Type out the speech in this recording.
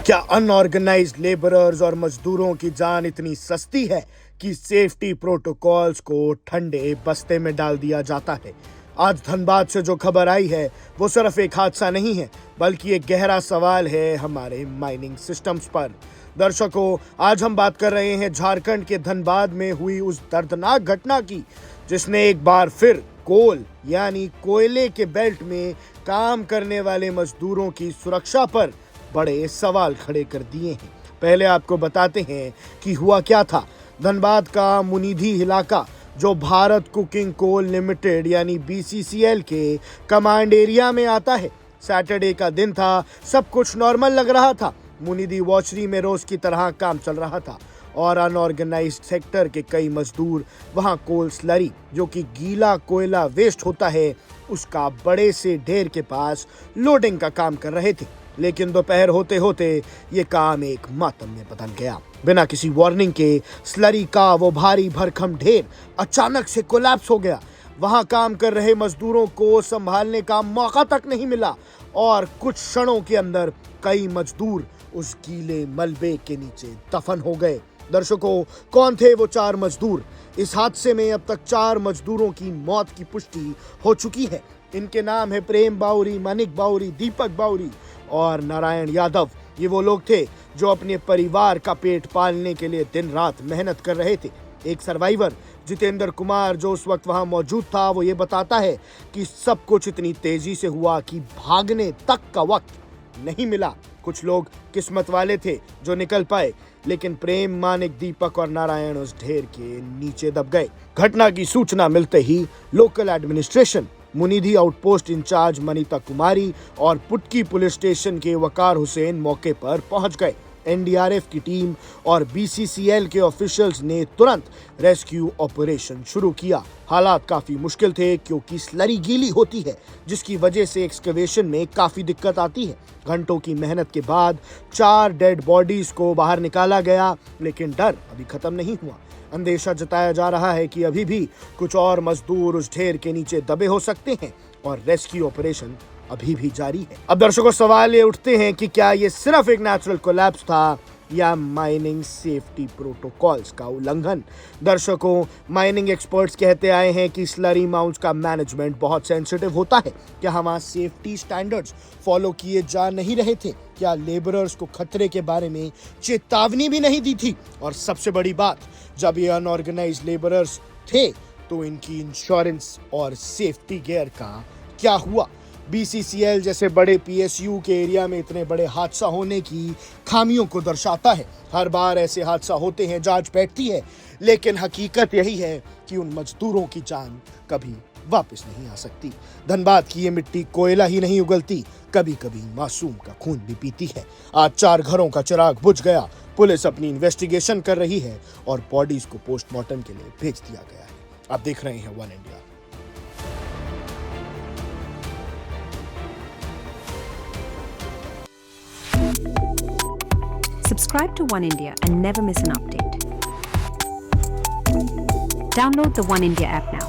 क्या unorganised labourers और मजदूरों की जान इतनी सस्ती है कि सेफ्टी प्रोटोकॉल्स को ठंडे बस्ते में डाल दिया जाता है? आज धनबाद से जो खबर आई है वो सिर्फ एक हादसा नहीं है, बल्कि एक गहरा सवाल है हमारे माइनिंग सिस्टम्स पर। दर्शकों, आज हम बात कर रहे हैं झारखंड के धनबाद में हुई उस दर्दनाक घटना की, जिसने एक बार फिर कोल यानी कोयले के बेल्ट में काम करने वाले मजदूरों की सुरक्षा पर बड़े सवाल खड़े कर दिए हैं। पहले आपको बताते हैं कि हुआ क्या था। धनबाद का मुनिधी इलाका, जो भारत कुकिंग कोल लिमिटेड यानी BCCL के कमांड एरिया में आता है। सैटरडे का दिन था, सब कुछ नॉर्मल लग रहा था। मुनिधी वॉचरी में रोज की तरह काम चल रहा था और अनऑर्गेनाइज्ड सेक्टर के कई मजदूर वहां कोल स्लरी, जो कि गीला कोयला वेस्ट होता है, उसका बड़े से ढेर के पास लोडिंग का काम कर रहे थे। लेकिन दोपहर होते होते ये काम एक मातम में बदल गया। बिना किसी वार्निंग के स्लरी का वो भारी भरकम ढेर अचानक से कोलैप्स हो गया। वहां काम कर रहे मजदूरों को संभालने का मौका तक नहीं मिला और कुछ क्षणों के अंदर कई मजदूर उस गीले मलबे के नीचे दफन हो गए। दर्शकों, कौन थे वो 4 मजदूर? इस हादसे में अब तक 4 मजदूरों की मौत की पुष्टि हो चुकी है। इनके नाम है प्रेम बाउरी, मानिक बाउरी, दीपक बाउरी और नारायण यादव। ये वो लोग थे जो अपने परिवार का पेट पालने के लिए दिन रात मेहनत कर रहे थे। एक सर्वाइवर जितेंद्र कुमार, जो उस वक्त वहां मौजूद था, वो ये बताता है कि सब कुछ इतनी तेजी से हुआ कि भागने तक का वक्त नहीं मिला। कुछ लोग किस्मत वाले थे जो निकल पाए, लेकिन प्रेम, मानिक, दीपक और नारायण उस ढेर के नीचे दब गए। घटना की सूचना मिलते ही local administration, Munidhi outpost incharge Manita Kumari और पुटकी पुलिस स्टेशन के वकार हुसैन मौके पर पहुंच गए। NDRF की टीम और BCCL के ऑफिशियल्स ने तुरंत रेस्क्यू ऑपरेशन शुरू किया। हालात काफी मुश्किल थे क्योंकि स्लरी गीली होती है, जिसकी वजह से एक्सकवेशन में काफी दिक्कत आती है। घंटों की मेहनत के बाद 4 डेड बॉडीज को बाहर निकाला गया, लेकिन डर अभी खत्म नहीं हुआ। अंदेशा जताया जा रहा है कि अभी भी कुछ और मजदूर उस ढेर के नीचे दबे हो सकते हैं और रेस्क्यू ऑपरेशन अभी भी जारी है। अब दर्शकों, सवाल ये उठते हैं कि क्या ये सिर्फ एक नेचुरल कोलैप्स था या माइनिंग सेफ्टी प्रोटोकॉल्स का उल्लंघन? दर्शकों, माइनिंग एक्सपर्ट्स कहते आए हैं कि स्लरी माउंट्स का मैनेजमेंट बहुत सेंसिटिव होता है। क्या वहां सेफ्टी स्टैंडर्ड्स फॉलो किए जा नहीं रहे थे? क्या लेबरर्स को खतरे के बारे में चेतावनी भी नहीं दी थी? और सबसे बड़ी बात, जब ये अनऑर्गेनाइज्ड लेबरर्स थे तो इनकी इंश्योरेंस और सेफ्टी गियर का क्या हुआ? BCCL जैसे बड़े PSU के एरिया में इतने बड़े हादसा होने की खामियों को दर्शाता है। हर बार ऐसे हादसा होते हैं, जांच बैठती है, लेकिन हकीकत यही है कि उन मजदूरों की जान कभी वापस नहीं आ सकती। धनबाद की ये मिट्टी कोयला ही नहीं उगलती, कभी कभी मासूम का खून भी पीती है। आज 4 घरों का चिराग बुझ गया। पुलिस अपनी इन्वेस्टिगेशन कर रही है और बॉडीज को पोस्टमार्टम के लिए भेज दिया गया है। आप देख रहे हैं one India. Subscribe to One India and never miss an update. Download the One India app now.